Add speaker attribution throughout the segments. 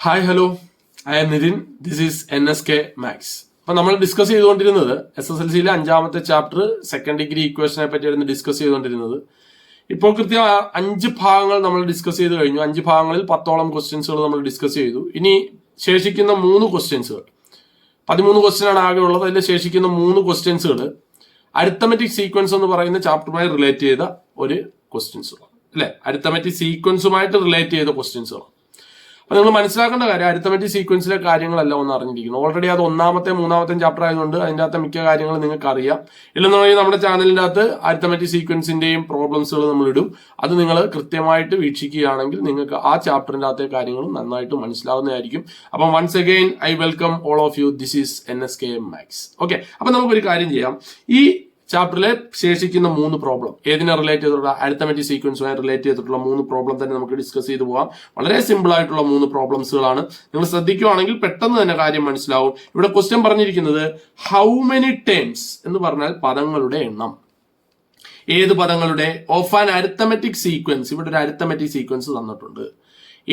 Speaker 1: Hi hello, I am Nithin. This is NSK maths. അപ്പൊ നമ്മൾ discuss ചെയ്തുകൊണ്ടിരുന്നത് SSLCയിലെ 5ാമത്തെ ചാപ്റ്റർ സെക്കൻഡ് ഡിഗ്രി ഇക്വേഷനെ പറ്റിയായിരുന്നു ഡിസ്കസ് ചെയ്തുകൊണ്ടിരുന്നത്. ഇപ്പോൾ കൃത്യം 5 ഭാഗങ്ങൾ നമ്മൾ ഡിസ്കസ് ചെയ്ത് കഴിഞ്ഞു. 5 ഭാഗങ്ങളിൽ 10ഓളം ക്വസ്റ്റ്യൻസുകൾ നമ്മൾ ഡിസ്കസ് ചെയ്തു. ഇനി ശേഷിക്കുന്ന 3 ക്വസ്റ്റ്യൻസുകൾ, 13 ക്വസ്റ്റ്യൻ ആണ് ആകെ ഉള്ളത്. അതിൽ ശേഷിക്കുന്ന 3 ക്വസ്റ്റ്യൻസുകൾ അരിത്തമെറ്റിക് സീക്വൻസ് എന്ന് പറയുന്ന ചാപ്റ്ററുമായി റിലേറ്റ് ചെയ്ത ഒരു ക്വസ്റ്റ്യൻസുകൾ അല്ലെ, അരിത്തമെറ്റിക് സീക്വൻസുമായിട്ട് റിലേറ്റ് ചെയ്ത ക്വസ്റ്റ്യൻസുകൾ. അപ്പൊ നിങ്ങൾ മനസ്സിലാക്കേണ്ട കാര്യം, അരിത്തമെറ്റിക് സീക്വൻസിലെ കാര്യങ്ങളെല്ലാം ഒന്ന് അറിഞ്ഞിരിക്കുന്നു. ഓൾറെഡി അത് 1ാമത്തെയും 3ാമത്തെയും ചാപ്റ്റർ ആയതുകൊണ്ട് അതിൻ്റെ അകത്തെ മിക്ക കാര്യങ്ങളും നിങ്ങൾക്ക് അറിയാം. ഇല്ലെന്നുണ്ടെങ്കിൽ നമ്മുടെ ചാനലിൻ്റെ അകത്ത് അരിത്തമെറ്റിക് സീക്വൻസിന്റെയും പ്രോബ്ലംസുകൾ നമ്മൾ ഇടും. അത് നിങ്ങൾ കൃത്യമായിട്ട് വീക്ഷിക്കുകയാണെങ്കിൽ നിങ്ങൾക്ക് ആ ചാപ്റ്ററിൻ്റെ അകത്തെ കാര്യങ്ങളും നന്നായിട്ട് മനസ്സിലാവുന്നതായിരിക്കും. അപ്പം once again I welcome all of you. This is NSK maths. Okay, അപ്പൊ നമുക്കൊരു കാര്യം ചെയ്യാം. ഈ ചാപ്റ്ററിലെ ശേഷിക്കുന്ന 3 പ്രോബ്ലം ഏതിനെ റിലേറ്റ് ചെയ്തിട്ടുള്ള അരിത്തമെറ്റിക് സീക്വൻസുമായി റിലേറ്റ് ചെയ്തിട്ടുള്ള 3 പ്രോബ്ലം തന്നെ നമുക്ക് ഡിസ്കസ് ചെയ്തു പോകാം. വളരെ സിമ്പിൾ ആയിട്ടുള്ള 3 പ്രോബ്ലംസുകളാണ്. നിങ്ങൾ ശ്രദ്ധിക്കുകയാണെങ്കിൽ പെട്ടെന്ന് തന്നെ കാര്യം മനസ്സിലാവും. ഇവിടെ ക്വസ്റ്റ്യൻ പറഞ്ഞിരിക്കുന്നത് ഹൗ മെനി ടേംസ് എന്ന് പറഞ്ഞാൽ പദങ്ങളുടെ എണ്ണം. ഏത് പദങ്ങളുടെ? Of an arithmetic sequence. ഇവിടെ ഒരു അരിത്തമെറ്റിക് സീക്വൻസ് തന്നിട്ടുണ്ട്.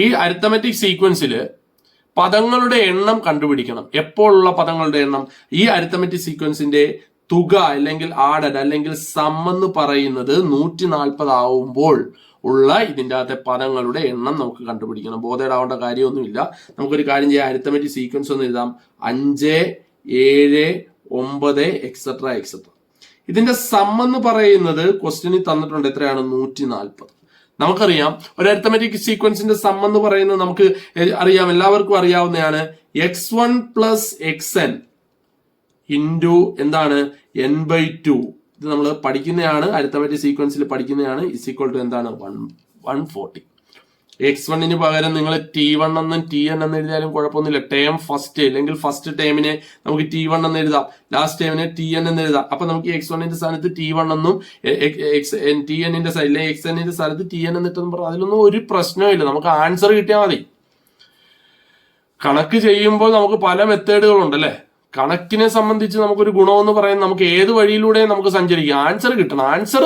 Speaker 1: ഈ അരിത്തമെറ്റിക് സീക്വൻസിൽ പദങ്ങളുടെ എണ്ണം കണ്ടുപിടിക്കണം. എപ്പോഴുള്ള പദങ്ങളുടെ എണ്ണം? ഈ അരിത്തമെറ്റിക് സീക്വൻസിന്റെ തുക അല്ലെങ്കിൽ ആഡഡ് അല്ലെങ്കിൽ സം എന്ന് പറയുന്നത് 140 ആവുമ്പോൾ ഉള്ള ഇതിൻ്റെ അകത്തെ പദങ്ങളുടെ എണ്ണം നമുക്ക് കണ്ടുപിടിക്കണം. ബോധേടാവേണ്ട കാര്യമൊന്നുമില്ല. നമുക്കൊരു കാര്യം ചെയ്യാം, അരിത്തമെറ്റിക് സീക്വൻസ് ഒന്ന് എഴുതാം. 5, 7, 9 എക്സെട്ര എക്സെട്ര. ഇതിന്റെ സം എന്ന് പറയുന്നത് ക്വസ്റ്റ്യനിൽ തന്നിട്ടുണ്ട്. എത്രയാണ്? 140. നമുക്കറിയാം ഒരു അരിത്തമെറ്റിക് സീക്വൻസിന്റെ സം എന്ന് പറയുന്നത് നമുക്ക് അറിയാം, എല്ലാവർക്കും അറിയാവുന്നതാണ്. x1 പ്ലസ് xn ഇൻറ്റു എന്താണ്? n/2. ഇത് നമ്മൾ പഠിക്കുന്നതാണ്, അരിത്തമെറ്റിക് സീക്വൻസിൽ പഠിക്കുന്നതാണ്. ഇസ് ഈക്വൽ ടു എന്താണ്? 140. x1 പകരം നിങ്ങൾ T1 എന്നും Tn എന്ന് എഴുതിയാലും കുഴപ്പമൊന്നുമില്ല. ടേം ഫസ്റ്റ് അല്ലെങ്കിൽ ഫസ്റ്റ് ടേമിനെ നമുക്ക് T1 എന്ന് എഴുതാം, ലാസ്റ്റ് ടേമിനെ Tn എന്ന് എഴുതാം. അപ്പൊ നമുക്ക് x1 സ്ഥാനത്ത് T1 എന്നും Tn അല്ലെങ്കിൽ xn സ്ഥാനത്ത് Tn എന്നിട്ടെന്ന് പറയാം. അതിലൊന്നും ഒരു പ്രശ്നമില്ല. നമുക്ക് ആൻസർ കിട്ടിയാൽ മതി. കണക്ക് ചെയ്യുമ്പോൾ നമുക്ക് പല മെത്തേഡുകളുണ്ടല്ലേ. കണക്കിനെ സംബന്ധിച്ച് നമുക്കൊരു ഗുണമെന്ന് പറയുന്നത് നമുക്ക് ഏത് വഴിയിലൂടെ നമുക്ക് സഞ്ചരിക്കാം. ആൻസർ കിട്ടണം. ആൻസർ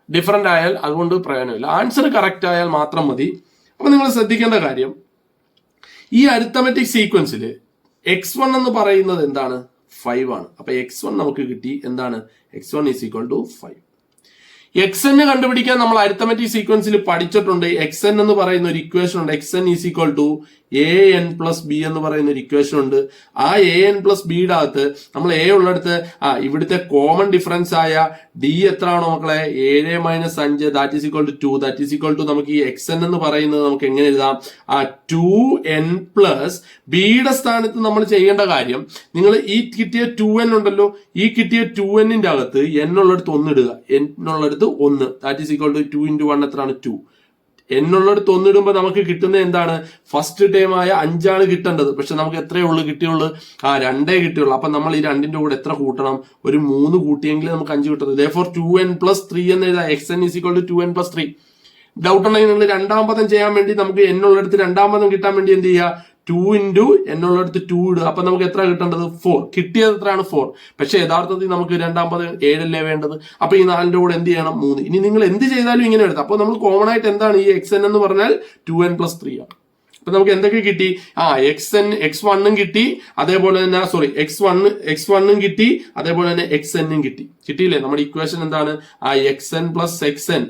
Speaker 1: ഡിഫറെന്റ് ആയാൽ അതുകൊണ്ട് പ്രയോജനമില്ല. ആൻസർ കറക്റ്റ് ആയാൽ മാത്രം മതി. അപ്പൊ നിങ്ങൾ ശ്രദ്ധിക്കേണ്ട കാര്യം, ഈ അരിത്തമെറ്റിക് സീക്വൻസിൽ x1 എന്ന് പറയുന്നത് എന്താണ്? 5 ആണ്. അപ്പൊ x1 നമുക്ക് കിട്ടി. എന്താണ്? x1 is equal to 5. xn കണ്ടുപിടിക്കാൻ നമ്മൾ അരിത്തമെറ്റിക് സീക്വൻസിൽ പഠിച്ചിട്ടുണ്ട്. xn എന്ന് പറയുന്ന ഒരു ഇക്വേഷൻ ഉണ്ട്. xn is equal to an plus b എന്ന് പറയുന്ന ഒരു ഇക്വേഷൻ ഉണ്ട്. ആ an പ്ലസ് ബിയുടെ അകത്ത് നമ്മൾ a ഉള്ളിടത്ത് ഇവിടുത്തെ കോമൺ ഡിഫറൻസ് ആയ d എത്ര ആണോ മക്കളെ? 7 - 5 that is equal to 2. That is equal to നമുക്ക് ഈ xn എന്ന് പറയുന്നത് നമുക്ക് എങ്ങനെ എഴുതാം? 2n പ്ലസ് ബിയുടെ സ്ഥാനത്ത് നമ്മൾ ചെയ്യേണ്ട കാര്യം, നിങ്ങൾ ഈ കിട്ടിയ 2n ഉണ്ടല്ലോ, ഈ കിട്ടിയ 2n അകത്ത് n ഉള്ളിടത്ത് 1 ഇടുക. n ഉള്ളിടത്ത് 1. ദാറ്റ് ഈസ് ഈക്വൽ ടു 2 × 1 എത്രയാണ്? 2. n ഉള്ളിടത്ത് 1 ഇടുമ്പോൾ നമുക്ക് കിട്ടുന്നത് എന്താണ്? ഫസ്റ്റ് ടൈം ആയ 5 ആണ് കിട്ടേണ്ടത്. പക്ഷെ നമുക്ക് എത്രയേ ഉള്ളൂ കിട്ടിയുള്ളൂ? 2 കിട്ടിയുള്ളൂ. അപ്പൊ നമ്മൾ ഈ 2ന്റെ കൂടെ എത്ര കൂട്ടണം? ഒരു 3 കൂട്ടിയെങ്കിൽ നമുക്ക് 5 കിട്ടുന്നത്. therefore 2n plus 3 എന്ന് എഴുതാം. xn is equal to 2n plus 3. Doubt ഉണ്ടെങ്കിൽ നിങ്ങൾ 2ാം പദം ചെയ്യാൻ വേണ്ടി നമുക്ക് n ഉള്ളിടത്ത് 2ാം പദം കിട്ടാൻ വേണ്ടി എന്ത് ചെയ്യുക? 2 × n ഉള്ളിടത്ത് 2 ഇടുക. അപ്പൊ നമുക്ക് എത്ര കിട്ടേണ്ടത്? 4. കിട്ടിയത് എത്രയാണ്? 4. പക്ഷെ യഥാർത്ഥത്തിൽ നമുക്ക് 2ാം പദം 7 അല്ലേ വേണ്ടത്. അപ്പൊ ഈ 4ന്റെ കൂടെ എന്ത് ചെയ്യണം? 3. ഇനി നിങ്ങൾ എന്ത് ചെയ്താലും ഇങ്ങനെ എടുത്താം. അപ്പൊ നമ്മൾ കോമൺ ആയിട്ട് എന്താണ്? ഈ xn എന്ന് പറഞ്ഞാൽ 2n plus 3 ആണ്. അപ്പൊ നമുക്ക് എന്തൊക്കെ കിട്ടി? x1 കിട്ടി, അതേപോലെ തന്നെ x1 കിട്ടി, അതേപോലെ തന്നെ xn കിട്ടി. കിട്ടിയില്ലേ? നമ്മുടെ ഇക്വേഷൻ എന്താണ്? xn plus xn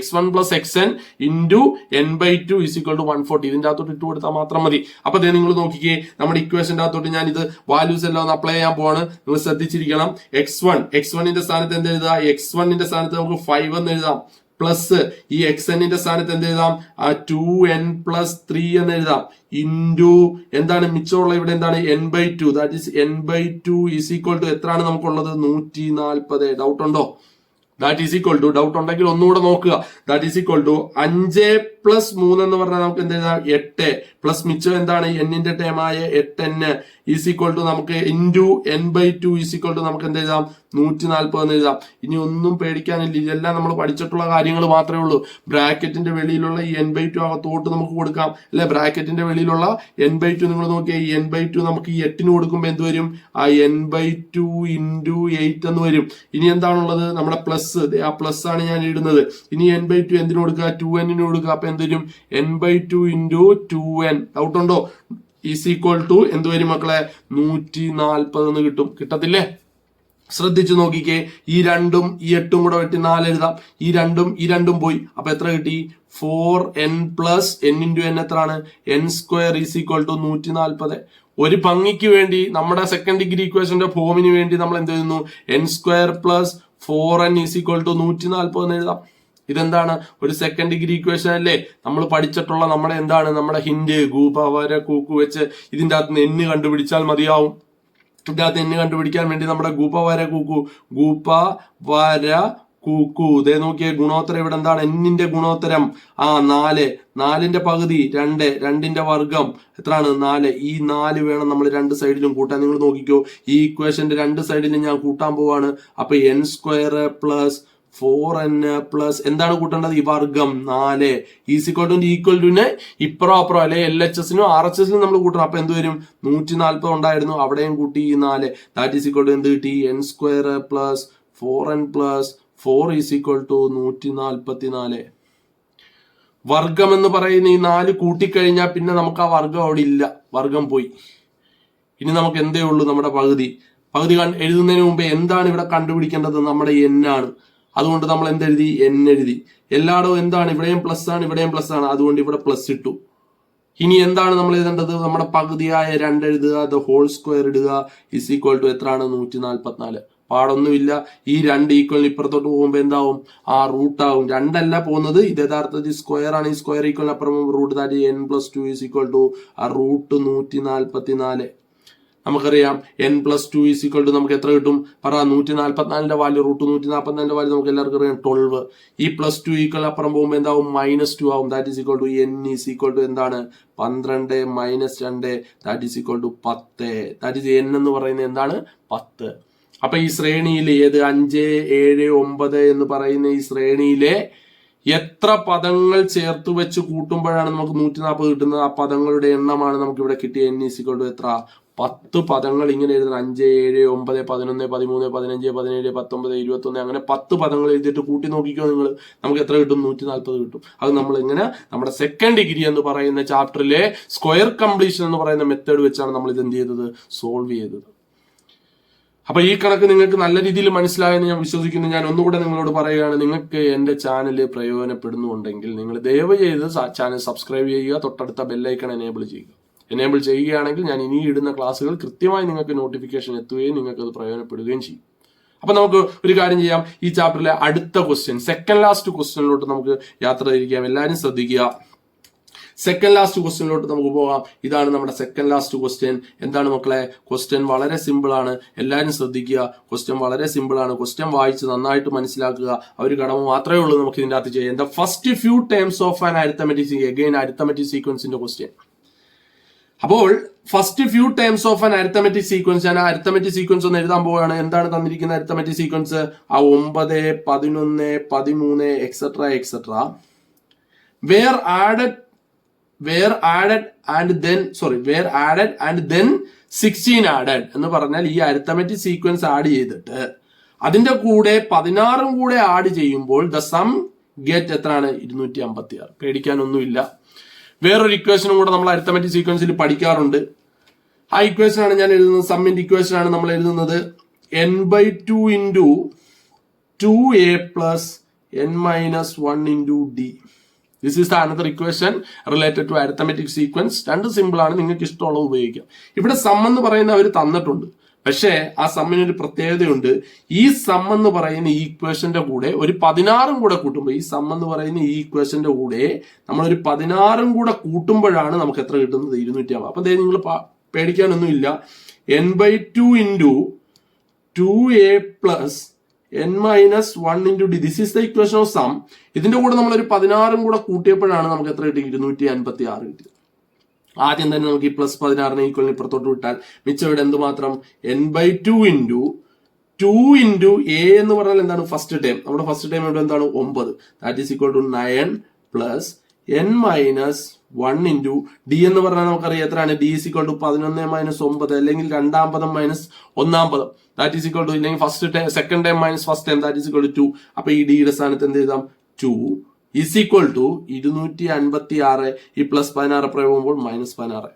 Speaker 1: x1 plus xn into n/2 is equal to 140. ഇതിന്റെ അകത്തോട്ട് ഇട്ട് കൊടുത്താൽ മാത്രം മതി. അപ്പൊ നിങ്ങൾ നോക്കിക്കേ, നമ്മുടെ ഇക്വേഷന്റെ അകത്തോട്ട് ഞാൻ ഇത് വാല്യൂസ് എല്ലാം ഒന്ന് അപ്ലൈ ചെയ്യാൻ പോവാണ്. നിങ്ങൾ ശ്രദ്ധിച്ചിരിക്കണം. x1 സ്ഥാനത്ത് എന്ത് എഴുതാം? x1 സ്ഥാനത്ത് നമുക്ക് 5 എന്ന് എഴുതാം. പ്ലസ് ഈ xn സ്ഥാനത്ത് എന്ത് എഴുതാം? 2n പ്ലസ് 3 എന്ന് എഴുതാം. ഇൻറ്റു എന്താണ് മിച്ചമുള്ള ഇവിടെ എന്താണ്? n/2. That is n/2 is equal to എത്രയാണ് നമുക്കുള്ളത്? 140. ഡൗട്ട് ഉണ്ടോ? That is equal to, doubt ഉണ്ടെങ്കിൽ ഒന്നുകൂടെ നോക്കുക. ദാറ്റ് ഈസ് ഈക്വൽ ടു 5 + 3 എന്ന് പറഞ്ഞാൽ നമുക്ക് എന്ത് എഴുതാം? 8 പ്ലസ് മിച്ചം എന്താണ്? n ടേമായ 8n ഈസ് ഈക്വൽ ടു നമുക്ക് into n/2 is equal to നമുക്ക് എന്ത് എഴുതാം 140 എന്ന് എഴുതാം. ഇനി ഒന്നും പേടിക്കാനില്ല, ഇതെല്ലാം നമ്മൾ പഠിച്ചിട്ടുള്ള കാര്യങ്ങൾ മാത്രമേ ഉള്ളൂ. ബ്രാക്കറ്റിന്റെ വെളിയിലുള്ള ഈ n/2 അകത്തോട്ട് നമുക്ക് കൊടുക്കാം അല്ലെ. ബ്രാക്കറ്റിന്റെ വെളിയിലുള്ള n/2 നിങ്ങൾ നോക്കിയാൽ ഈ n/2 നമുക്ക് ഈ 8 കൊടുക്കുമ്പോൾ എന്ത് വരും? ആ n/2 ഇൻറ്റു 8 എന്ന് വരും. ഇനി എന്താണുള്ളത്? നമ്മുടെ പ്ലസ്, ആ പ്ലസ് ആണ് ഞാൻ ഇടുന്നത്. ഇനി n/2 എന്തിനു കൊടുക്കുക? 2n കൊടുക്കുക. അപ്പൊ എന്ത് വരും? n/2 into 2n. ഡൗട്ട് ഉണ്ടോ? ഈസ് ഈക്വൽ ടു എന്ത് വരും മക്കളെ? 140 എന്ന് കിട്ടും. കിട്ടത്തില്ലേ? ശ്രദ്ധിച്ചു നോക്കിക്കേ. ഈ 2ഉം ഈ 8ഉം കൂടെ വെട്ടി 4 എഴുതാം. ഈ 2ഉം പോയി. അപ്പൊ എത്ര കിട്ടി? 4n plus n into n എത്രയാണ്? n² is equal to 140. ഒരു ഭംഗിക്ക് വേണ്ടി നമ്മുടെ സെക്കൻഡ് ഡിഗ്രി ഇക്വേഷന്റെ ഫോമിന് വേണ്ടി നമ്മൾ എന്ത് ചെയ്യുന്നു? n² plus 4n is equal to 140 എന്ന് എഴുതാം. ഇതെന്താണ്? ഒരു സെക്കൻഡ് ഡിഗ്രി ഇക്വേഷൻ അല്ലേ? നമ്മൾ പഠിച്ചിട്ടുള്ള നമ്മുടെ എന്താണ്? നമ്മുടെ ഹിന്റ് ഗൂപ വര കൂക്കു വെച്ച് ഇതിന്റെ അകത്ത് നിന്ന് n കണ്ടുപിടിച്ചാൽ മതിയാവും. ഇതിന്റെ അകത്ത് n കണ്ടുപിടിക്കാൻ വേണ്ടി നമ്മുടെ ഗൂപ വര കൂക്കു ഇതേ നോക്കിയേ. ഗുണോത്തരം ഇവിടെ എന്താണ്? എന്നിന്റെ ഗുണോത്തരം 4. 4ന്റെ പകുതി 2. 2ന്റെ വർഗം എത്രയാണ്? 4. ഈ 4 വേണം നമ്മൾ രണ്ട് സൈഡിലും കൂട്ടാൻ. നിങ്ങൾ നോക്കിക്കോ, ഈ ഇക്വേഷന്റെ രണ്ട് സൈഡിലും ഞാൻ കൂട്ടാൻ പോവാണ്. അപ്പൊ n² പ്ലസ് 4n പ്ലസ് എന്താണ് കൂട്ടേണ്ടത്? ഈ വർഗം 4 ഈക്വൽ ടുവിന് ഇപ്പുറം അപ്പുറം അല്ലെ LHSനും RHSനും നമ്മൾ കൂട്ടണം. അപ്പൊ എന്ത് വരും? 140 ഉണ്ടായിരുന്നു, അവിടെയും കൂട്ടി ഈ 4. ദാറ്റ് ഈസ് ഈക്വൽ ടു എന്ത് കിട്ടി? n² plus 4n plus 4 is equal to 144. വർഗം എന്ന് പറയുന്ന ഈ 4 കൂട്ടിക്കഴിഞ്ഞാൽ പിന്നെ നമുക്ക് ആ വർഗം അവിടെ ഇല്ല, വർഗം പോയി. ഇനി നമുക്ക് എന്തേ ഉള്ളൂ? നമ്മുടെ പകുതി എഴുതുന്നതിന് മുമ്പേ എന്താണ് ഇവിടെ കണ്ടുപിടിക്കേണ്ടത്? നമ്മുടെ n ആണ്. അതുകൊണ്ട് നമ്മൾ എന്തെഴുതി? n എഴുതി. എല്ലായിടവും എന്താണ്? ഇവിടെയും പ്ലസ് ആണ്, ഇവിടെയും പ്ലസ് ആണ്. അതുകൊണ്ട് ഇവിടെ പ്ലസ് ഇട്ടു. ഇനി എന്താണ് നമ്മൾ എഴുതേണ്ടത്? നമ്മുടെ പകുതിയായ 2 എഴുതുക, ദ ഹോൾ സ്ക്വയർ ഇടുക, ഇസ് ഈക്വൽ ടു എത്രയാണ്? 144. പാടൊന്നുമില്ല. ഈ 2 ഈക്വലിന് ഇപ്പുറത്തോട്ട് പോകുമ്പോൾ എന്താവും? ആ റൂട്ടാവും. 2 അല്ല പോകുന്നത്, ഇത് യഥാർത്ഥത്തിൽ സ്ക്വയർ ആണ്. ഈ സ്ക്വയർ ഈക്വലിന് അപ്പുറം root that n+2 is equal to ആ റൂട്ട് 144. നമുക്കറിയാം n+2 ഈസ് ഈക്വൽ ടു നമുക്ക് എത്ര കിട്ടും? പറ. 144ന്റെ വാല്യൂ റൂട്ട് 144ന്റെ വാല്യൂ നമുക്ക് എല്ലാവർക്കും അറിയാം 12. ഈ +2 ഈക്വൽ അപ്പുറം പോകുമ്പോൾ എന്താവും? -2 ആവും. That is equal to n is equal to എന്താണ്? 12 - 2 that is equal to 10. That is n എന്ന് പറയുന്നത് എന്താണ്? 10. അപ്പൊ ഈ ശ്രേണിയിൽ ഏത് 5, 7, 9 എന്ന് പറയുന്ന ഈ ശ്രേണിയിലെ എത്ര പദങ്ങൾ ചേർത്ത് വെച്ച് കൂട്ടുമ്പോഴാണ് നമുക്ക് 140 കിട്ടുന്നത്? ആ പദങ്ങളുടെ എണ്ണമാണ് നമുക്ക് ഇവിടെ കിട്ടിയ n ഈസ് ഈക്വൽ ടു എത്ര? 10 പദങ്ങൾ ഇങ്ങനെ എഴുതണം. 5, 7, 9, 11, 13, 15, 17, 19, 21 അങ്ങനെ 10 പദങ്ങൾ എഴുതിയിട്ട് കൂട്ടി നോക്കിക്കോ നിങ്ങൾ. നമുക്ക് എത്ര കിട്ടും? 140 കിട്ടും. അത് നമ്മൾ ഇങ്ങനെ നമ്മുടെ സെക്കൻഡ് ഡിഗ്രി എന്ന് പറയുന്ന ചാപ്റ്ററിലെ സ്ക്വയർ കംപ്ലീഷൻ എന്ന് പറയുന്ന മെത്തേഡ് വെച്ചാണ് നമ്മൾ ഇത് എന്ത് ചെയ്തത്? സോൾവ് ചെയ്തത്. അപ്പൊ ഈ കണക്ക് നിങ്ങൾക്ക് നല്ല രീതിയിൽ മനസ്സിലായെന്ന് ഞാൻ വിശ്വസിക്കുന്നു. ഞാൻ ഒന്നുകൂടെ നിങ്ങളോട് പറയുകയാണ്, നിങ്ങൾക്ക് എന്റെ ചാനൽ പ്രയോജനപ്പെടുന്നുണ്ടെങ്കിൽ നിങ്ങൾ ദയവ് ചെയ്ത് ചാനൽ സബ്സ്ക്രൈബ് ചെയ്യുക, തൊട്ടടുത്ത ബെല്ലൈക്കൺ എനേബിൾ ചെയ്യുക. എനേബിൾ ചെയ്യുകയാണെങ്കിൽ ഞാൻ ഇനി ഇടുന്ന ക്ലാസ്സുകൾ കൃത്യമായി നിങ്ങൾക്ക് നോട്ടിഫിക്കേഷൻ എത്തുകയും നിങ്ങൾക്ക് അത് പ്രയോജനപ്പെടുകയും ചെയ്യും. അപ്പൊ നമുക്ക് ഒരു കാര്യം ചെയ്യാം. ഈ ചാപ്റ്ററിലെ അടുത്ത ക്വസ്റ്റ്യൻ, സെക്കൻഡ് ലാസ്റ്റ് ക്വസ്റ്റ്യനിലോട്ട് നമുക്ക് യാത്ര തിരിക്കാം. എല്ലാവരും ശ്രദ്ധിക്കുക. സെക്കൻഡ് ലാസ്റ്റ് ക്വസ്റ്റ്യനിലോട്ട് നമുക്ക് പോകാം. ഇതാണ് നമ്മുടെ സെക്കൻഡ് ലാസ്റ്റ് ക്വസ്റ്റ്യൻ. എന്താണ് മക്കളെ? ക്വസ്റ്റ്യൻ വളരെ സിമ്പിൾ ആണ്. എല്ലാവരും ശ്രദ്ധിക്കുക. ക്വസ്റ്റ്യൻ വളരെ സിമ്പിൾ ആണ്. ക്വസ്റ്റ്യൻ വായിച്ച് നന്നായിട്ട് മനസ്സിലാക്കുക. ഒരു കടമ മാത്രമേ ഉള്ളൂ നമുക്ക് ഇതിന്റെ അകത്ത് ചെയ്യാം. The first few terms of an arithmetic, again arithmetic സീക്വൻസിന്റെ ക്വസ്റ്റ്യൻ. അപ്പോൾ first few terms of an arithmetic sequence, ഞാൻ അരിത്തമെറ്റിക് സീക്വൻസ് ഒന്ന് എഴുതാൻ പോവുകയാണ്. എന്താണ് തന്നിരിക്കുന്ന അരിത്തമെറ്റിക് സീക്വൻസ്? ആ 9, 11, 13 etcetera were added and then 16 added എന്ന് പറഞ്ഞാൽ ഈ അരിത്തമെറ്റിക് സീക്വൻസ് ആഡ് ചെയ്തിട്ട് അതിന്റെ കൂടെ 16 കൂടെ ആഡ് ചെയ്യുമ്പോൾ ദ സം ഗെറ്റ് എത്രയാണ്? 256. പേടിക്കാനൊന്നുമില്ല. വേറൊരു ഇക്വേഷനും കൂടെ നമ്മൾ അരിത്തമെറ്റിക് സീക്വൻസിൽ പഠിക്കാറുണ്ട്. ആ ഇക്വേഷൻ ആണ് ഞാൻ എഴുതുന്നത്. സമ്മിന്റെ ഇക്വേഷൻ ആണ് നമ്മൾ എഴുതുന്നത്. n/2 into 2a plus n-1 into d. This is the another equation related to arithmetic sequence. രണ്ട് സിമ്പിൾ ആണ്, നിങ്ങൾക്ക് ഇഷ്ടമുള്ളത് ഉപയോഗിക്കാം. ഇവിടെ സം എന്ന് പറയുന്ന അവർ തന്നിട്ടുണ്ട്. പക്ഷേ ആ സമ്മിനൊരു പ്രത്യേകതയുണ്ട്. ഈ സം എന്ന് പറയുന്ന ഈ ഇക്വേഷന്റെ കൂടെ ഒരു 16 കൂടെ കൂട്ടുമ്പോൾ, ഈ സം എന്ന് പറയുന്ന ഈ ഇക്വേഷന്റെ കൂടെ നമ്മളൊരു 16 കൂടെ കൂട്ടുമ്പോഴാണ് നമുക്ക് എത്ര കിട്ടുന്നത്? 250. അപ്പൊ നിങ്ങൾ പേടിക്കാനൊന്നുമില്ല. n/2 into 2a plus n-1 into d. This is the equation of sum. ഇതിന്റെ കൂടെ നമ്മളൊരു 16 കൂടെ കൂട്ടിയപ്പോഴാണ് നമുക്ക് എത്ര കിട്ടി? 256 കിട്ടിയത്. ആദ്യം തന്നെ നമുക്ക് ഈ +16 ഈക്വലിന് ഇപ്പുറത്തോട്ട് വിട്ടാൽ മിച്ചം ഇവിടെ എന്തുമാത്രം n/2 ഇൻറ്റു 2 ഇൻറ്റു a എന്ന് പറഞ്ഞാൽ എന്താണ് ഫസ്റ്റ് ടൈം. നമ്മുടെ ഫസ്റ്റ് ടൈം ഇവിടെ എന്താണ് 9. That is equal to 9 plus n minus 1 into d എന്ന് പറഞ്ഞാൽ നമുക്കറിയാം എത്രയാണ്. d is equal to 11 minus 9 അല്ലെങ്കിൽ 2-ാം പദം മൈനസ് 1-ാം പദം. ദാറ്റ് ഈസ് ഈക്വൽ ടു ഇല്ലെങ്കിൽ first time second time minus first time that is equal to 2. അപ്പൊ ഈ d യുടെ സ്ഥാനത്ത് എന്ത് എഴുതാം 2 ഈസ് ഈക്വൽ ടു 256. ഈ +16 പ്രയോഗിക്കുമ്പോൾ -16.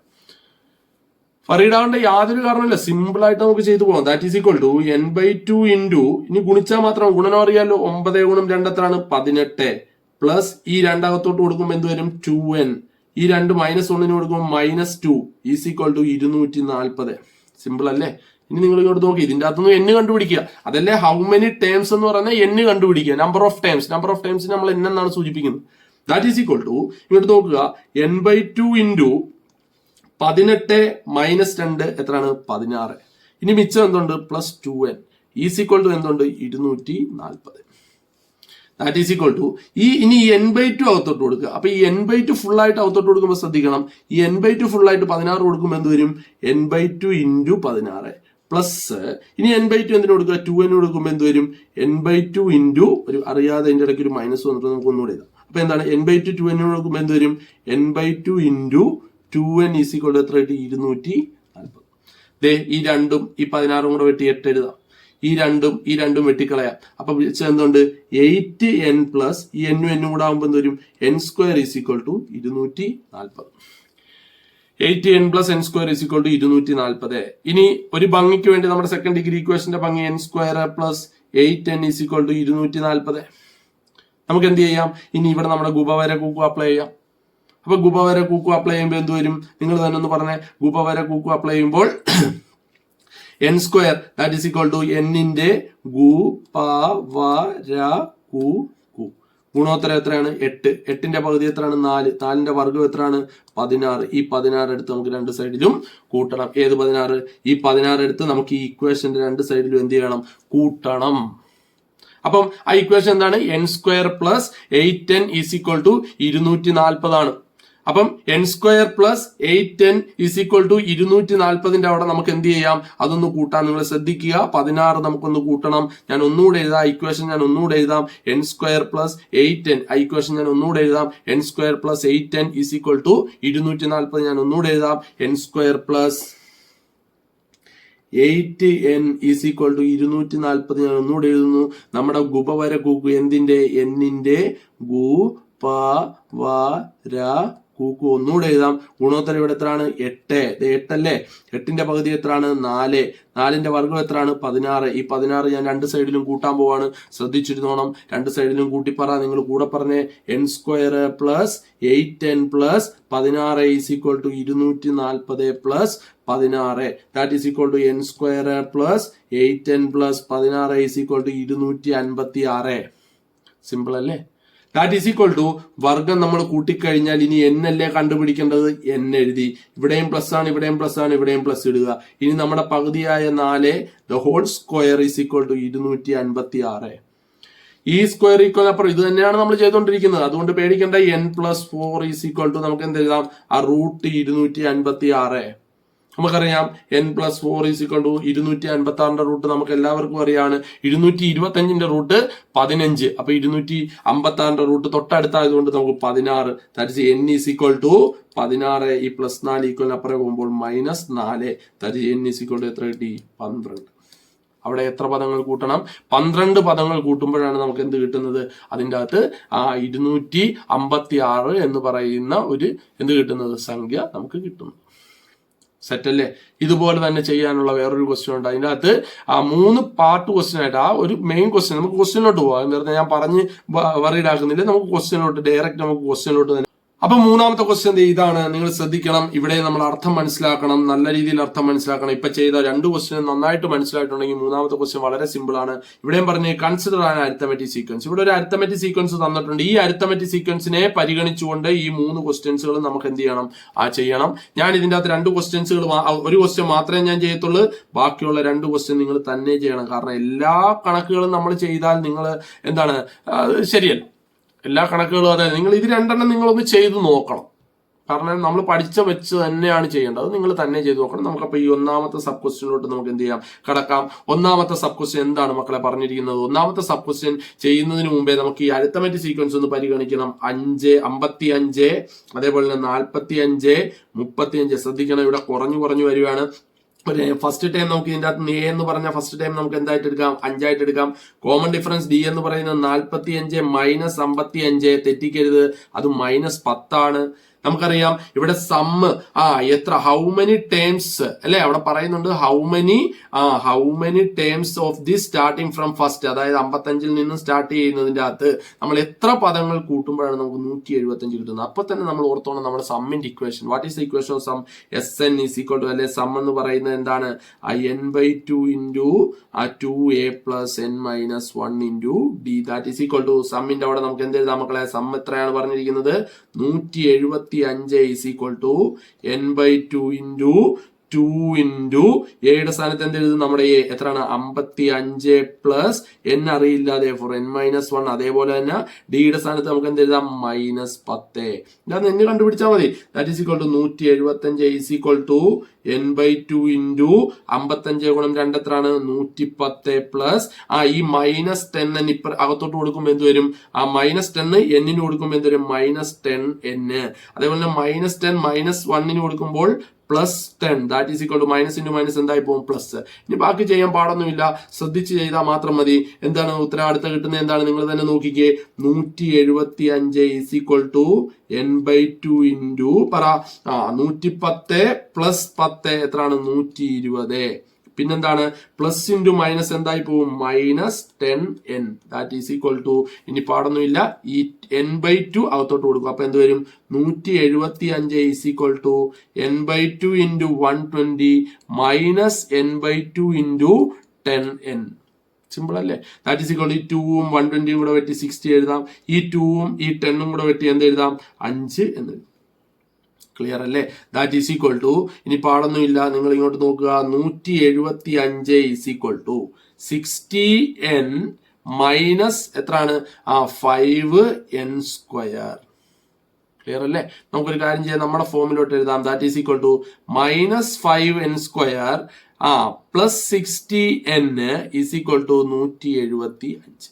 Speaker 1: ഫറീഡാവേണ്ട യാതൊരു കാരണമില്ല, സിമ്പിൾ ആയിട്ട് നമുക്ക് ചെയ്തു പോകാം. That is equal to n/2 into ഇനി ഗുണിച്ചാൽ മാത്രം ഗുണനം അറിയാലോ. 9 ഗുണം 2 എത്രയാണ് 18 പ്ലസ് ഈ 2 അകത്തോട്ട് കൊടുക്കുമ്പോൾ എന്ത് വരും 2n. ഈ 2 -1 കൊടുക്കുമ്പോൾ -2 ഈസ് ഈക്വൽ ടു 240. സിമ്പിൾ അല്ലേ? ഇനി നിങ്ങൾ ഇങ്ങോട്ട് നോക്കി ഇതിന്റെ അകത്തുനിന്ന് n കണ്ടുപിടിക്കുക. അതല്ലേ ഹൗ മെനി ടേംസ് എന്ന് പറഞ്ഞാൽ n കണ്ടുപിടിക്കുക. നമ്പർ ഓഫ് ടേംസ് നമ്മൾ n എന്നാണ് സൂചിപ്പിക്കുന്നത്. ദാറ്റ് ഈസ് ഈക്വൽ ടു ഇങ്ങോട്ട് നോക്കുക n/2 ഇൻറ്റു 18 മൈനസ് 2 എത്രയാണ് 16. ഇനി മിച്ചം എന്തുണ്ട് +2n ഈസ് ഈക്വൽ ടു എന്തുണ്ട് 240. ദാറ്റ് ഈസ് ഈക്വൽ ടു ഇനി n/2 അകത്തോട്ട് കൊടുക്കുക. അപ്പൊ ഈ n/2 ഫുൾ ആയിട്ട് അകത്തോട്ട് കൊടുക്കുമ്പോൾ ശ്രദ്ധിക്കണം. ഈ n/2 ഫുൾ ആയിട്ട് 16 കൊടുക്കുമ്പോൾ എന്ത് വരും n/2 ഇൻറ്റു 16 പ്ലസ് ഇനി n/2 എന്തിനു കൊടുക്കുക 2n കൊടുക്കുമ്പോൾ എന്ത് വരും n/2 ഇൻറ്റു ഒരു അറിയാതെ അതിന്റെ ഇടയ്ക്ക് ഒരു മൈനസ് വന്നിട്ട് നമുക്ക് ഒന്നുകൂടെ എഴുതാം. അപ്പൊ എന്താണ് n/2 2n കൊടുക്കുമ്പോൾ എന്ത് വരും n/2 into 2n is equal to എത്ര ആയിട്ട് 240. ഈ 2ഉം ഈ 16ഉം കൂടെ വെട്ടി 8 എഴുതാം. ഈ 2ഉം വെട്ടിക്കളയാം. അപ്പൊ എന്തുണ്ട് 8n പ്ലസ് ഈ n കൂടെ ആകുമ്പോൾ എന്ത് വരും n² is equal to 240. 8n plus n² is equal to 240. ഇനി ഒരു ഭംഗിക്ക് വേണ്ടി നമ്മുടെ സെക്കൻഡ് ഡിഗ്രി ഇക്വേഷന്റെ ഭംഗി n² plus 8n is equal to 240. നമുക്ക് എന്ത് ചെയ്യാം ഇനി ഇവിടെ നമ്മുടെ ഗുബവര കൂക്കു അപ്ലൈ ചെയ്യാം. അപ്പൊ ഗുബവര കൂക്കു അപ്ലൈ ചെയ്യുമ്പോൾ എന്ത് വരും നിങ്ങൾ തന്നെ ഒന്ന് പറഞ്ഞേ. ഗുബവര കൂക്കു അപ്ലൈ ചെയ്യുമ്പോൾ n² that is equal to n-ന്റെ ഗുപവര കൂക്കു ഗുണോത്തരം എത്രയാണ് 8. 8ന്റെ പകുതി എത്രയാണ് 4. 4ന്റെ വർഗ്ഗം എത്രയാണ് 16. ഈ 16 എടുത്ത് നമുക്ക് രണ്ട് സൈഡിലും കൂട്ടണം. ഏത് 16? ഈ 16 എടുത്ത് നമുക്ക് ഈ ഇക്വേഷന്റെ രണ്ട് സൈഡിലും എന്ത് ചെയ്യണം കൂട്ടണം. അപ്പം ആ ഇക്വേഷൻ എന്താണ് n² plus 8n is equal to 240 ആണ്. അപ്പം n² plus 8n is equal to 240ന്റെ അവിടെ നമുക്ക് എന്ത് ചെയ്യാം അതൊന്ന് കൂട്ടാൻ നിങ്ങൾ ശ്രദ്ധിക്കുക. 16 നമുക്കൊന്ന് കൂട്ടണം. ഞാൻ ഒന്നുകൂടെ എഴുതാം ഇക്വേഷൻ. ഞാൻ ഒന്നുകൂടെ എഴുതാം n² പ്ലസ് 8n. ആ ഇക്വേഷൻ ഞാൻ ഒന്നുകൂടെ എഴുതാം n² plus 8n is equal to 240. ഞാൻ ഒന്നുകൂടെ എഴുതാം n² plus 8n is equal to 240. ഞാൻ ഒന്നുകൂടെ എഴുതുന്നു. നമ്മുടെ ഗുപവര കൂക്കു എന്തിന്റെ n-ന്റെ ഗുപവര കൂക്കു ഒന്നുകൂടെ എഴുതാം. ഗുണോത്തരം ഇവിടെ എത്രയാണ് 8. 8 അല്ലേ? 8ന്റെ പകുതി എത്രയാണ് 4. 4ന്റെ വർഗ്ഗം എത്രയാണ് 16. ഈ 16 ഞാൻ രണ്ട് സൈഡിലും കൂട്ടാൻ പോവാണ്. ശ്രദ്ധിച്ചിരുന്നോണം. രണ്ട് സൈഡിലും കൂട്ടിപ്പറ. നിങ്ങൾ കൂടെ പറഞ്ഞേ n² plus 8n plus 16 is equal to 240 plus 16. That is equal to n² plus 8n plus 16 is equal to 256. Simple അല്ലേ? ദാറ്റ് ഈസ് ഈക്വൽ ടു വർഗം നമ്മൾ കൂട്ടിക്കഴിഞ്ഞാൽ ഇനി n അല്ലേ കണ്ടുപിടിക്കേണ്ടത്. n എഴുതി. ഇവിടെയും പ്ലസ് ആണ്, ഇവിടെയും പ്ലസ് ആണ്, ഇവിടെയും പ്ലസ് ഇടുക. ഇനി നമ്മുടെ പകുതിയായ 4 the whole square is equal to 256. ഈ സ്ക്വയർ ഈക്വൽ അപ്പുറം ഇത് തന്നെയാണ് നമ്മൾ ചെയ്തുകൊണ്ടിരിക്കുന്നത്. അതുകൊണ്ട് പേടിക്കേണ്ട. n+4 ഈസ് ഈക്വൽ ടു നമുക്ക് എന്ത് എഴുതാം ആ റൂട്ട് 256. നമുക്കറിയാം n+4 ഈസ് ഈക്വൽ ടു 256ന്റെ റൂട്ട് നമുക്ക് എല്ലാവർക്കും അറിയാണ്. 225ന്റെ റൂട്ട് 15. അപ്പൊ 256ന്റെ റൂട്ട് തൊട്ടടുത്തായതുകൊണ്ട് നമുക്ക് 16. That is n is equal to 16. ഈ +4 ഈക്വൽ അപ്പുറം പോകുമ്പോൾ -4. That is n is equal to എത്ര കിട്ടി 12. അവിടെ എത്ര പദങ്ങൾ കൂട്ടണം 12 പദങ്ങൾ കൂട്ടുമ്പോഴാണ് നമുക്ക് എന്ത് കിട്ടുന്നത് അതിൻ്റെ അകത്ത് ആ 256 എന്ന് പറയുന്ന ഒരു എന്ത് കിട്ടുന്നത് സംഖ്യ നമുക്ക് കിട്ടുന്നു. സെറ്റ് അല്ലേ? ഇതുപോലെ തന്നെ ചെയ്യാനുള്ള വേറൊരു ക്വസ്റ്റ്യൻ ഉണ്ട്. അതിൻ്റെ അകത്ത് ആ 3 പാർട്ട് ക്വസ്റ്റ്യൻ ആയിട്ട് ആ ഒരു മെയിൻ ക്വസ്റ്റ്യൻ നമുക്ക് ക്വസ്റ്റ്യനിലോട്ട് പോകാം. വെറുതെ ഞാൻ പറഞ്ഞ് വറീഡാക്കുന്നില്ല. നമുക്ക് ക്വസ്റ്റ്യനിലോട്ട് ഡയറക്റ്റ് നമുക്ക് ക്വസ്റ്റ്യനിലോട്ട് തന്നെ. അപ്പൊ മൂന്നാമത്തെ ക്വസ്റ്റ്യൻ ഇതാണ്. നിങ്ങൾ ശ്രദ്ധിക്കണം. ഇവിടെ നമ്മൾ അർത്ഥം മനസ്സിലാക്കണം. നല്ല രീതിയിൽ അർത്ഥം മനസ്സിലാക്കണം. ഇപ്പൊ ചെയ്ത 2 ക്വസ്റ്റ്യൻ നന്നായിട്ട് മനസ്സിലായിട്ടുണ്ടെങ്കിൽ മൂന്നാമത്തെ ക്വസ്റ്റ്യൻ വളരെ സിമ്പിൾ ആണ്. ഇവിടെയും പറഞ്ഞ് കൺസിഡർ ആൻ അരിത്തമെറ്റിക് സീക്വൻസ്. ഇവിടെ ഒരു അരിത്തമെറ്റിക് സീക്വൻസ് തന്നിട്ടുണ്ട്. ഈ അരിത്തമെറ്റിക് സീക്വൻസിനെ പരിഗണിച്ചുകൊണ്ട് ഈ 3 ക്വസ്റ്റ്യൻസുകൾ നമുക്ക് എന്ത് ചെയ്യണം ചെയ്യണം. ഞാൻ ഇതിന്റെ അകത്ത് 2 ക്വസ്റ്റ്യൻസുകൾ ഒരു ക്വസ്റ്റ്യൻ മാത്രമേ ഞാൻ ചെയ്യത്തുള്ളൂ. ബാക്കിയുള്ള 2 ക്വസ്റ്റ്യൻ നിങ്ങൾ തന്നെ ചെയ്യണം. കാരണം എല്ലാ കണക്കുകളും നമ്മൾ ചെയ്താൽ നിങ്ങൾ എന്താണ് ശരിയല്ല. എല്ലാ കണക്കുകളും അതായത് നിങ്ങൾ ഇത് 2 നിങ്ങളൊന്ന് ചെയ്ത് നോക്കണം. കാരണം നമ്മൾ പഠിച്ച വെച്ച് തന്നെയാണ് ചെയ്യേണ്ടത്. അത് നിങ്ങൾ തന്നെ ചെയ്ത് നോക്കണം. നമുക്കപ്പോൾ ഈ ഒന്നാമത്തെ സബ് ക്വസ്റ്റ്യനിലോട്ട് നമുക്ക് എന്ത് ചെയ്യാം, കടക്കാം. ഒന്നാമത്തെ സബ് ക്വസ്റ്റ്യൻ എന്താണ് മക്കളെ പറഞ്ഞിരിക്കുന്നത്? ഒന്നാമത്തെ സബ് ക്വസ്റ്റ്യൻ ചെയ്യുന്നതിന് മുമ്പേ നമുക്ക് ഈ അരിത്തമെറ്റിക് സീക്വൻസ് ഒന്ന് പരിഗണിക്കണം. 5, 55, അതേപോലെ തന്നെ 45, 35. ശ്രദ്ധിക്കണം, ഇവിടെ കുറഞ്ഞു വരികയാണ്. ഫസ്റ്റ് ടൈം നമുക്ക് ഇതിന്റെ അകത്ത് എ എന്ന് പറഞ്ഞ ഫസ്റ്റ് ടൈം നമുക്ക് എന്തായിട്ട് എടുക്കാം, 5 ആയിട്ട് എടുക്കാം. കോമൺ ഡിഫറൻസ് ഡി എന്ന് പറയുന്നത് 45 മൈനസ് 55, തെറ്റിക്കരുത്, അത് -10 ആണ്. നമുക്കറിയാം ഇവിടെ സമ്മ് എത്ര, ഹൗ മെനി ടേംസ് അല്ലെ അവിടെ പറയുന്നുണ്ട്. How many terms of this starting from first, അതായത് 55 നിന്ന് സ്റ്റാർട്ട് ചെയ്യുന്നതിന്റെ അകത്ത് നമ്മൾ എത്ര പദങ്ങൾ കൂട്ടുമ്പോഴാണ് നമുക്ക് 175 കിട്ടുന്നത്. അപ്പൊ തന്നെ നമ്മൾ ഓർത്തോണം നമ്മുടെ സമ്മിന്റെ equation. What is the equation of sum? SN is equal to, അല്ലെ സം എന്ന് പറയുന്നത് എന്താണ്, n/2 into 2a plus n minus 1 into d. That is equal to സമ്മിന്റെ അവിടെ നമുക്ക് എന്ത് എഴുതാം മക്കളെ? സം എത്രയാണ് പറഞ്ഞിരിക്കുന്നത്? 175 is equal to n/2 into 2 into എയുടെ സ്ഥാനത്ത് എന്ത് എഴുതും? നമ്മുടെ എ എത്രയാണ്? 55 പ്ലസ് n അറിയില്ലാതെ ഫോർ n-1. അതേപോലെ തന്നെ ഡിയുടെ സ്ഥാനത്ത് നമുക്ക് എന്ത് എഴുതാം? -10. ഇതാണ് n കണ്ടുപിടിച്ചാൽ മതി. That is equal to 175 is equal to n/2 into 55 ഗുണം 2 എത്രയാണ്? 110 പ്ലസ് ഈ -10 ഇപ്പർ അകത്തോട്ട് കൊടുക്കുമ്പോൾ എന്ത് വരും? -10 n കൊടുക്കുമ്പോൾ എന്ത് വരും? -10n. അതേപോലെ -10 -1 കൊടുക്കുമ്പോൾ +10. That is equal to minus into minus എന്തായി പോകും? പ്ലസ്. ഇനി ബാക്കി ചെയ്യാൻ പാടൊന്നുമില്ല, ശ്രദ്ധിച്ച് ചെയ്താൽ മാത്രം മതി. എന്താണ് ഉത്തരം അടുത്ത കിട്ടുന്നത്? എന്താണ് നിങ്ങൾ തന്നെ നോക്കിക്കേ. 175 is equal to n/2 into 110 plus 10 എത്രയാണ്? 120. പിന്നെന്താണ്? പ്ലസ് ഇൻറ്റു മൈനസ് എന്തായി പോകും? -10n. That is equal to, ഇനി പാടൊന്നുമില്ല, ഈ n/2 അകത്തോട്ട് കൊടുക്കും. അപ്പൊ എന്ത് വരും? 175 is equal to n/2 into 120 minus n/2 into 10n. Simple അല്ലേ? ദാറ്റ് ഈസ് ഈക്വൽ ടു 2ഉം 120 കൂടെ വെട്ടി 60 എഴുതാം. ഈ 2ഉം ഈ 10ഉം കൂടെ വെട്ടി എന്ത് എഴുതാം? 5 എന്ന്. ക്ലിയർ അല്ലേ? ദാറ്റ് ഈസ് ഈക്വൽ ടു, ഇനി പാടൊന്നും ഇല്ല, നിങ്ങൾ ഇങ്ങോട്ട് നോക്കുക. 175 is equal to 60n minus എത്രയാണ്? 5n². ക്ലിയർ അല്ലേ? നമുക്കൊരു കാര്യം ചെയ്യാം, നമ്മുടെ ഫോമിലോട്ട് എഴുതാം. That is equal to -5n² plus 60n is equal to 175.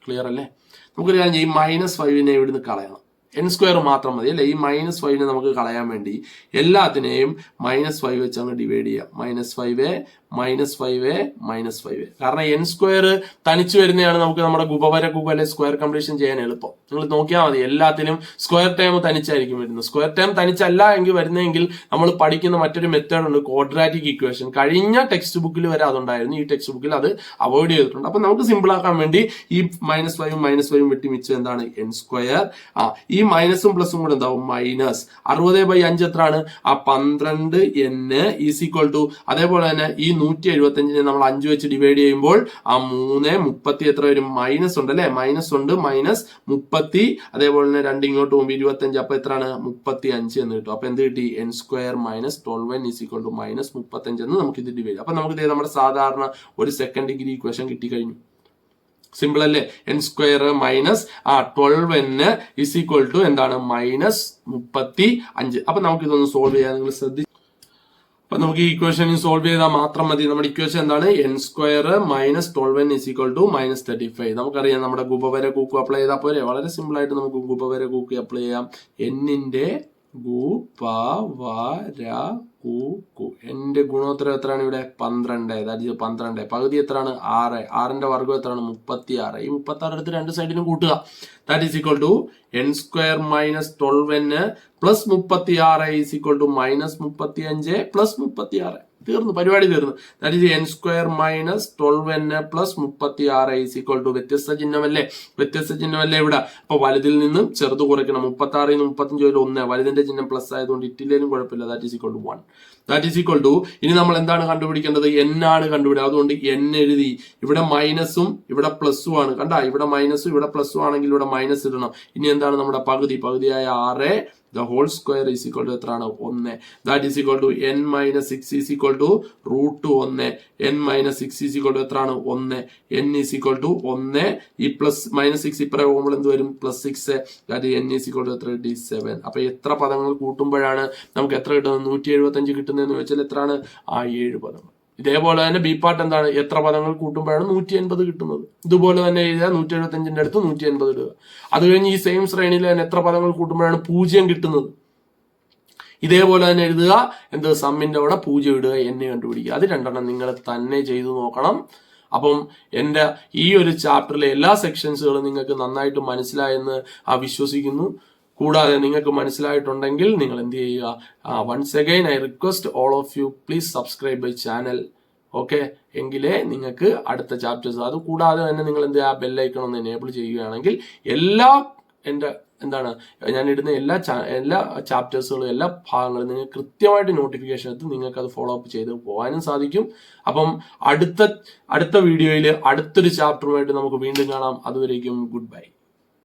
Speaker 1: Clear അല്ലേ? നമുക്കൊരു കാര്യം ചെയ്യും, -5നെ ഇവിടുന്ന് കളയണം. n² മാത്രം മതി അല്ലെ? ഈ -5നെ നമുക്ക് കളയാൻ വേണ്ടി എല്ലാത്തിനെയും -5 വെച്ച് അങ്ങ് ഡിവൈഡ് ചെയ്യാം. -5 -5 കാരണം n² തനിച്ചു വരുന്നതാണ് നമുക്ക് നമ്മുടെ ഗുപവര സ്ക്വയർ കംപ്ലീഷൻ ചെയ്യാൻ എളുപ്പം. നിങ്ങൾ നോക്കിയാൽ മതി, എല്ലാത്തിനും സ്ക്വയർ ടേം തനിച്ചായിരിക്കും വരുന്നത്. സ്ക്വയർ ടേം തനിച്ചല്ല എങ്കിൽ വരുന്നതെങ്കിൽ നമ്മൾ പഠിക്കുന്ന മറ്റൊരു മെത്തേഡ് ഉണ്ട്, ക്വാഡ്രാറ്റിക് ഇക്വേഷൻ. കഴിഞ്ഞ ടെക്സ്റ്റ് ബുക്കിൽ വരെ അതുണ്ടായിരുന്നു, ഈ ടെക്സ്റ്റ് ബുക്കിൽ അത് അവോയ്ഡ് ചെയ്തിട്ടുണ്ട്. അപ്പൊ നമുക്ക് സിമ്പിൾ ആക്കാൻ വേണ്ടി ഈ -5ഉം വെട്ടി മിച്ചം എന്താണ്? n². ഈ മൈനസും പ്ലസും കൂടെ എന്താവും? -60/5 എത്രയാണ്? 12n ഈസ് ഈക്വൽ ടു, അതേപോലെ തന്നെ ഈ 175 നമ്മൾ 5 വെച്ച് ഡിവൈഡ് ചെയ്യുമ്പോൾ 3 30 എത്ര വരും? മൈനസ് ഉണ്ട് അല്ലെ? മൈനസ് ഉണ്ട്, -30. അതേപോലെ തന്നെ 2 ഇങ്ങോട്ട് പോകുമ്പോൾ 25. അപ്പൊ എത്രയാണ്? 35 എന്ന് കിട്ടും. അപ്പൊ എന്ത് കിട്ടി? n² - 12n is equal to -35 എന്ന് നമുക്ക് ഇത് ഡിവൈഡ്. അപ്പൊ നമുക്ക് നമ്മുടെ സാധാരണ ഒരു സെക്കൻഡ് ഡിഗ്രി ഇക്വേഷൻ കിട്ടിക്കഴിഞ്ഞു. സിമ്പിൾ അല്ലേ? n² - 12n is equal to എന്താണ്? -35. അപ്പൊ നമുക്ക് ഇതൊന്ന് സോൾവ് ചെയ്യാൻ നിങ്ങൾ ശ്രദ്ധിച്ചു. അപ്പൊ നമുക്ക് ഈ ഇക്വേഷൻ സോൾവ് ചെയ്താൽ മാത്രം മതി. നമ്മുടെ ഇക്വേഷൻ എന്താണ്? n² - 12n is equal to -35. നമുക്കറിയാം, നമ്മുടെ ഗുപവര കൂക്ക് അപ്ലൈ ചെയ്താൽ പോരെ? വളരെ സിമ്പിൾ ആയിട്ട് നമുക്ക് ഗുപവര കൂക്ക് അപ്ലൈ ചെയ്യാം. n-ന്റെ ഗുപവരകൂക്കു. എന്റെ ഗുണോത്തരം എത്രയാണ് ഇവിടെ? 12. അതായത് 12. പകുതി എത്രയാണ്? 6. 6ന്റെ വർഗ്ഗം എത്രയാണ്? 36. ഈ 36 എടുത്ത് രണ്ട് സൈഡിലും കൂട്ടുക. That is equal to n² - 12n plus 36 is equal to -35 plus 36. തീർന്നു, പരിപാടി തീർന്നു. That is n² - 12n plus 36 is equal to വ്യത്യസ്ത ചിഹ്നമല്ലേ? ഇവിടെ. അപ്പൊ വലുതിൽ നിന്നും ചെറുത് കുറയ്ക്കണം. 36 35 1. വലുതിന്റെ ചിഹ്നം പ്ലസ് ആയതുകൊണ്ട് ഇറ്റില്ലേലും കുഴപ്പമില്ല. That is equal to 1. That is equal to, ഇനി നമ്മൾ എന്താണ് കണ്ടുപിടിക്കേണ്ടത്? n ആണ് കണ്ടുപിടിക്കുക. അതുകൊണ്ട് n എഴുതി. ഇവിടെ മൈനസും ഇവിടെ പ്ലസും ആണ്. കണ്ട, ഇവിടെ മൈനസും ഇവിടെ പ്ലസും ആണെങ്കിൽ ഇവിടെ മൈനസ് ഇടണം. ഇനി എന്താണ് നമ്മുടെ പകുതിയായ 6 the whole square is equal to എത്രയാണ്? 1. that is equal to n minus 6 is equal to root 1. n minus 6 is equal to എത്രയാണ്? 1. n is equal to 1. ഈ പ്ലസ് മൈനസ് 6 ഇപ്പറ പോകുമ്പോൾ എന്ത് വരും? Plus 6. that is n is equal to എത്ര? 7. അപ്പൊ എത്ര പദങ്ങൾ കൂട്ടുമ്പോഴാണ് നമുക്ക് എത്ര കിട്ടുന്നത്? 175 കിട്ടുന്നതെന്ന് വെച്ചാൽ എത്രയാണ്? 7 പദങ്ങൾ. ഇതേപോലെ തന്നെ ബി പാർട്ട് എന്താണ്? എത്ര പദങ്ങൾ കൂട്ടുമ്പോഴാണ് 180 കിട്ടുന്നത്? ഇതുപോലെ തന്നെ എഴുതുക. 175ന്റെ അടുത്ത് 180 ഇടുക. അത് കഴിഞ്ഞ് ഈ സെയിം ശ്രേണിയിൽ തന്നെ എത്ര പദങ്ങൾ കൂട്ടുമ്പോഴാണ് 0 കിട്ടുന്നത്? ഇതേപോലെ തന്നെ എഴുതുക. എന്ത്? സമ്മിന്റെ അവിടെ 0 ഇടുക, n കണ്ടുപിടിക്കുക. അത് രണ്ടെണ്ണം നിങ്ങൾ തന്നെ ചെയ്തു നോക്കണം. അപ്പം എൻ്റെ ഈ ഒരു ചാപ്റ്ററിലെ എല്ലാ സെക്ഷൻസുകളും നിങ്ങൾക്ക് നന്നായിട്ട് മനസ്സിലായെന്ന് വിശ്വസിക്കുന്നു. കൂടാതെ നിങ്ങൾക്ക് മനസ്സിലായിട്ടുണ്ടെങ്കിൽ നിങ്ങൾ എന്ത് ചെയ്യുക? Once again I request all of you please subscribe my channel. Okay, എങ്കിലേ നിങ്ങൾക്ക് അടുത്ത ചാപ്റ്റേഴ്സ്, അത് കൂടാതെ തന്നെ നിങ്ങൾ എന്ത് ചെയ്യുക? ബെല്ലൈക്കൺ ഒന്ന് എനേബിൾ ചെയ്യുകയാണെങ്കിൽ എല്ലാ എൻ്റെ ഞാൻ ഇടുന്ന എല്ലാ ചാപ്റ്റേഴ്സുകളും എല്ലാ ഭാഗങ്ങളും നിങ്ങൾക്ക് കൃത്യമായിട്ട് നോട്ടിഫിക്കേഷൻ എത്തും. നിങ്ങൾക്ക് അത് ഫോളോ അപ്പ് ചെയ്ത് പോകാനും സാധിക്കും. അപ്പം അടുത്ത വീഡിയോയിൽ അടുത്തൊരു ചാപ്റ്ററുമായിട്ട് നമുക്ക് വീണ്ടും കാണാം. അതുവരേക്കും ഗുഡ് ബൈ.